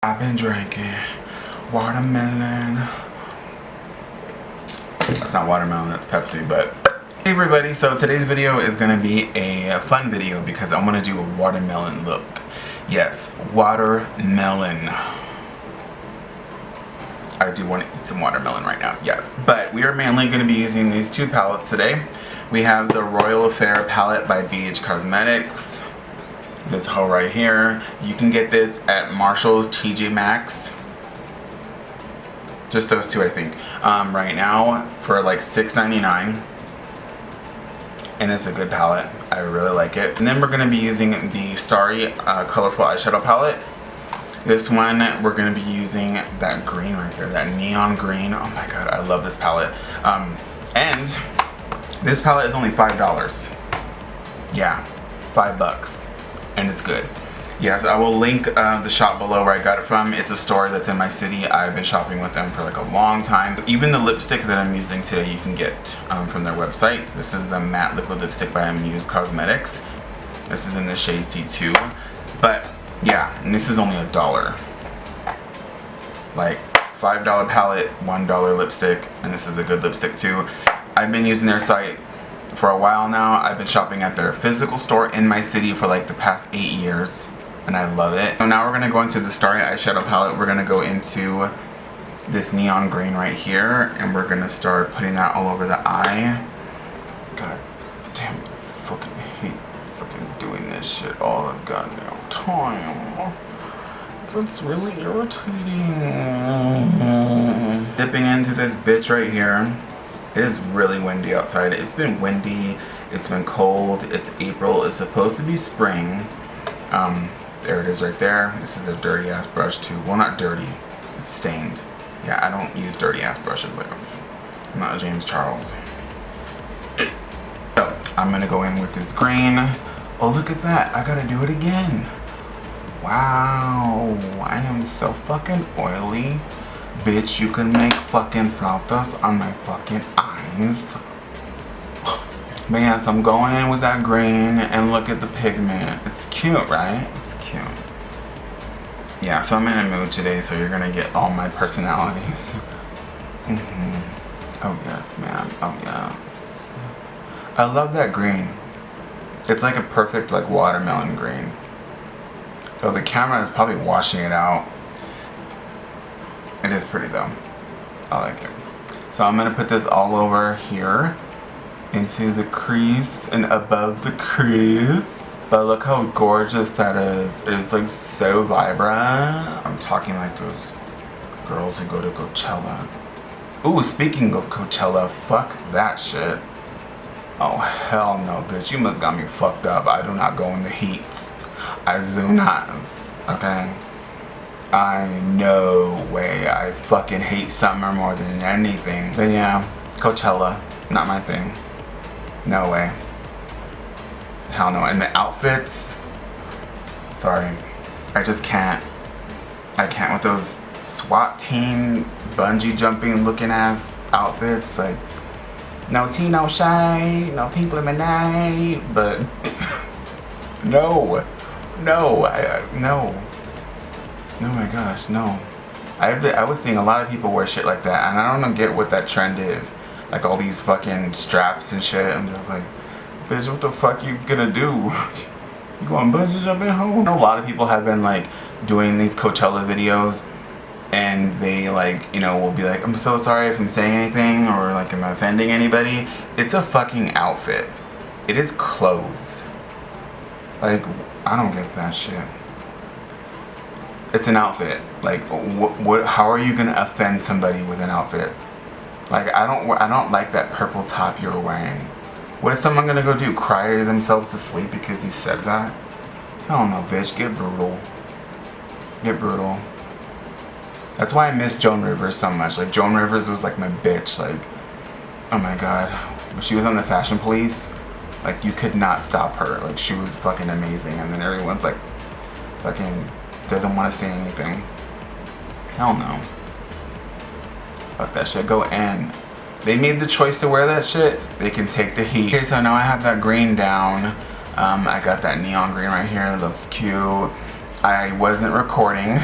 I've been drinking watermelon. That's not watermelon, that's Pepsi, but hey everybody, so today's video is gonna be a fun video because I'm gonna do a watermelon look. Yes, watermelon. I do want to eat some watermelon right now, yes. But we are mainly gonna be using these two palettes today. We have the Royal Affair palette by biiiiiitch Cosmetics. This hoe right here. You can get this at Marshall's, TJ Maxx. Just those two, I think. Right now for like $6.99. And it's a good palette. I really like it. And then we're going to be using the Starry Colorful Eyeshadow Palette. This one, we're going to be using that green right there. That neon green. Oh my god, I love this palette. And this palette is only $5. Yeah, $5. And it's good. Yes, I will link the shop below where I got it from. It's a store that's in my city. I've been shopping with them for like a long time. Even the lipstick that I'm using today you can get from their website. This is the matte liquid lipstick by Muse Cosmetics. This is in the shade C2. But yeah, and this is only $1. Like $5 palette, $1 lipstick, and this is a good lipstick too. I've been using their site for a while now. I've been shopping at their physical store in my city for like the past 8 years, and I love it. So now we're gonna go into the Starry Eyeshadow Palette. We're gonna go into this neon green right here, and we're gonna start putting that all over the eye. God damn it, I fucking hate fucking doing this shit all the goddamn time. That's really irritating. Dipping into this bitch right here. It is really windy outside. It's been windy, it's been cold, it's April, it's supposed to be spring. There it is right there. This is a dirty ass brush too. Well, not dirty, it's stained. Yeah, I don't use dirty ass brushes. Like, I'm not James Charles. So, I'm gonna go in with this green. Oh, look at that, I gotta do it again. Wow, I am so fucking oily. Bitch, you can make fucking flautas on my fucking eyes. But yes, I'm going in with that green, and look at the pigment. It's cute, right? It's cute. Yeah, so I'm in a mood today, so you're gonna get all my personalities. Oh yes, man. Oh yeah. I love that green. It's like a perfect like watermelon green. So the camera is probably washing it out. It is pretty though. I like it. So I'm gonna put this all over here into the crease and above the crease. But look how gorgeous that is. It is like so vibrant. I'm talking like those girls who go to Coachella. Ooh, speaking of Coachella, fuck that shit. Oh hell no, bitch. You must got me fucked up. I do not go in the heat. I do not. Okay? I no way. I fucking hate summer more than anything. But yeah, Coachella, not my thing. No way. Hell no. And the outfits, sorry, I just can't. I can't with those SWAT team bungee jumping looking ass outfits. Like, no tea, no shy, no pink lemonade. But no, no. Oh my gosh, no. I was seeing a lot of people wear shit like that, and I don't get what that trend is. Like all these fucking straps and shit. I'm just like, bitch, what the fuck you gonna do? You going bungee jumping home? I know a lot of people have been like doing these Coachella videos, and they like, you know, will be like, I'm so sorry if I'm saying anything or like I'm offending anybody. It's a fucking outfit. It is clothes. Like, I don't get that shit. It's an outfit. Like, what? How are you gonna offend somebody with an outfit? Like, I don't like that purple top you're wearing. What is someone gonna go do? Cry themselves to sleep because you said that? Hell no, bitch. Get brutal. Get brutal. That's why I miss Joan Rivers so much. Like, Joan Rivers was like my bitch. Like, oh my god, when she was on the Fashion Police, like you could not stop her. Like, she was fucking amazing. And then everyone's like, fucking doesn't want to say anything. Hell no. Fuck that shit. Go in. They made the choice to wear that shit. They can take the heat. Okay, so now I have that green down. I got that neon green right here. It looks cute. I wasn't recording.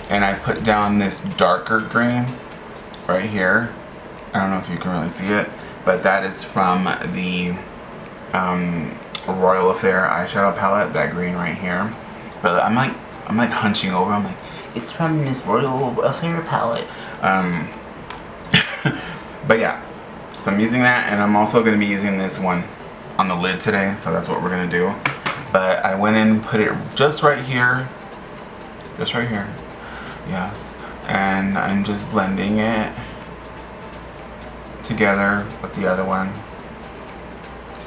And I put down this darker green right here. I don't know if you can really see it, but that is from the Royal Affair eyeshadow palette, that green right here. But I'm like hunching over, I'm like, it's from this Royal Affair palette. But yeah, so I'm using that, and I'm also going to be using this one on the lid today, so that's what we're going to do. But I went in and put it just right here, yeah, and I'm just blending it together with the other one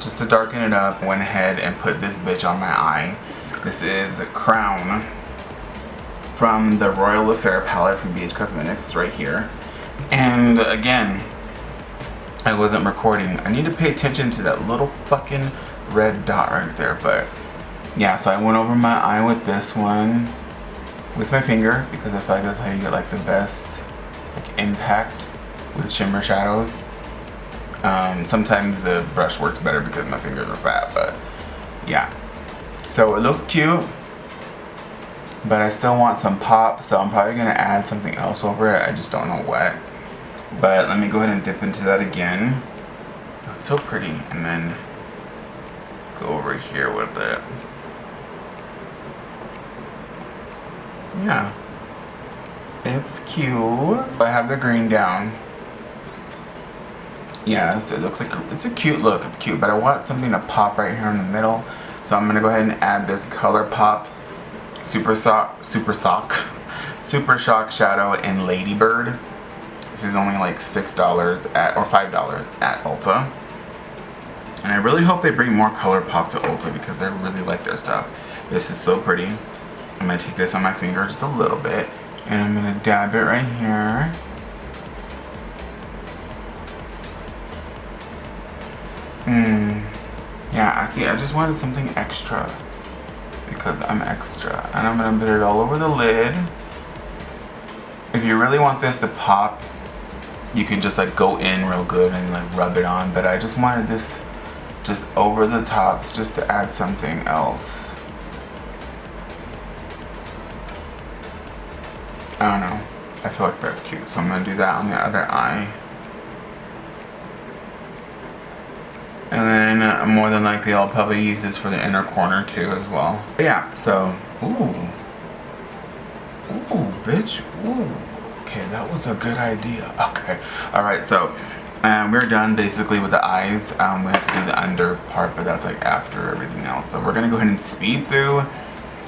just to darken it up. Went ahead and put this bitch on my eye. This is Crown from the Royal Affair palette from biiiiiitch Cosmetics. It's right here. And again, I wasn't recording. I need to pay attention to that little fucking red dot right there. But yeah, so I went over my eye with this one with my finger, because I feel like that's how you get like the best like impact with shimmer shadows. Sometimes the brush works better because my fingers are fat, but yeah. So it looks cute, but I still want some pop, so I'm probably gonna add something else over it. I just don't know what. But let me go ahead and dip into that again. Oh, it's so pretty. And then go over here with it. Yeah. It's cute. I have the green down. Yes, it looks like it's a cute look. It's cute, but I want something to pop right here in the middle. So I'm gonna go ahead and add this ColourPop Super Shock Shadow in Ladybird. This is only like $6 or $5 at Ulta. And I really hope they bring more ColourPop to Ulta because I really like their stuff. This is so pretty. I'm gonna take this on my finger just a little bit, and I'm gonna dab it right here. Yeah, I just wanted something extra because I'm extra. And I'm gonna put it all over the lid. If you really want this to pop, you can just like go in real good and like rub it on, but I just wanted this just over the tops just to add something else. I don't know. I feel like that's cute, so I'm gonna do that on the other eye. And then more than likely I'll probably use this for the inner corner too as well. But yeah, so, ooh, bitch, ooh. Okay, that was a good idea. Okay, all right, so we're done basically with the eyes. We have to do the under part, but that's like after everything else. So we're gonna go ahead and speed through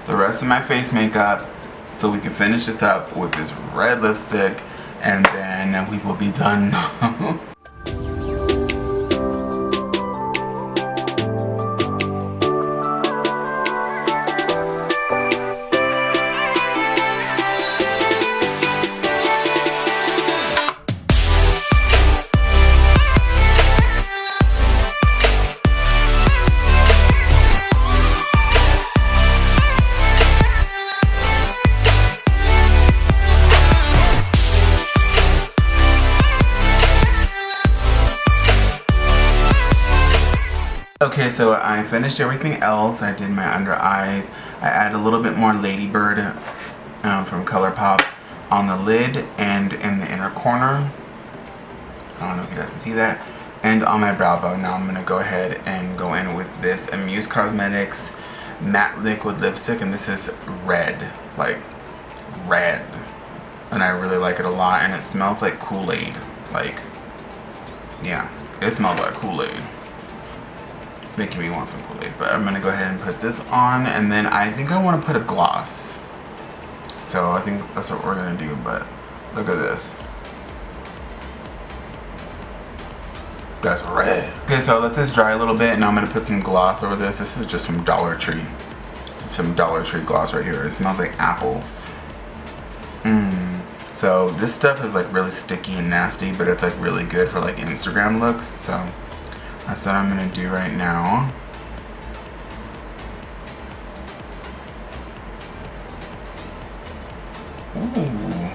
the rest of my face makeup so we can finish this up with this red lipstick, and then we will be done. Okay, so I finished everything else. I did my under eyes. I added a little bit more Ladybird from ColourPop on the lid and in the inner corner. I don't know if you guys can see that. And on my brow bone. Now I'm going to go ahead and go in with this Amuse Cosmetics matte liquid lipstick, and this is red, like red. And I really like it a lot, and it smells like Kool-Aid. Like, yeah, it smells like Kool-Aid. Making me want some Kool-Aid, but I'm gonna go ahead and put this on, and then I think I want to put a gloss. So I think that's what we're gonna do, but look at this. That's red. Okay, so let this dry a little bit, and now I'm gonna put some gloss over this. This is just from Dollar Tree. This is some Dollar Tree gloss right here. It smells like apples. So this stuff is like really sticky and nasty, but it's like really good for like Instagram looks. So that's what I'm gonna do right now. Ooh,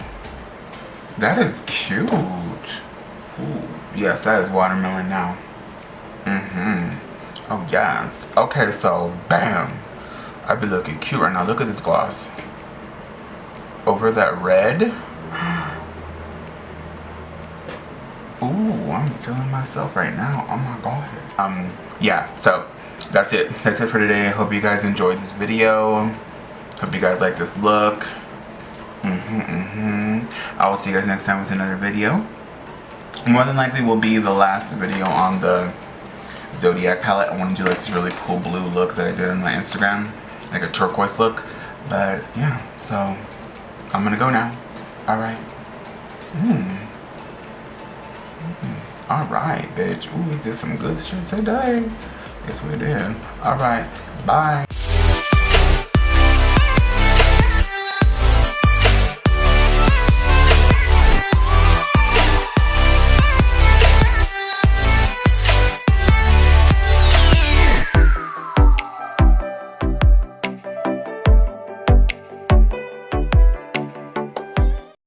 that is cute. Ooh, yes, that is watermelon now. Oh yes. Okay, so bam. I'd be looking cute right now. Look at this gloss. Over that red. Ooh, I'm feeling myself right now. Oh my god. Yeah, so that's it. That's it for today. Hope you guys enjoyed this video. Hope you guys like this look. I will see you guys next time with another video. More than likely will be the last video on the Zodiac palette. I want to do like this really cool blue look that I did on my Instagram, like a turquoise look. But yeah, so I'm gonna go now. Alright. Alright, bitch. Ooh, we did some good shit today. Yes, we did. Alright, bye.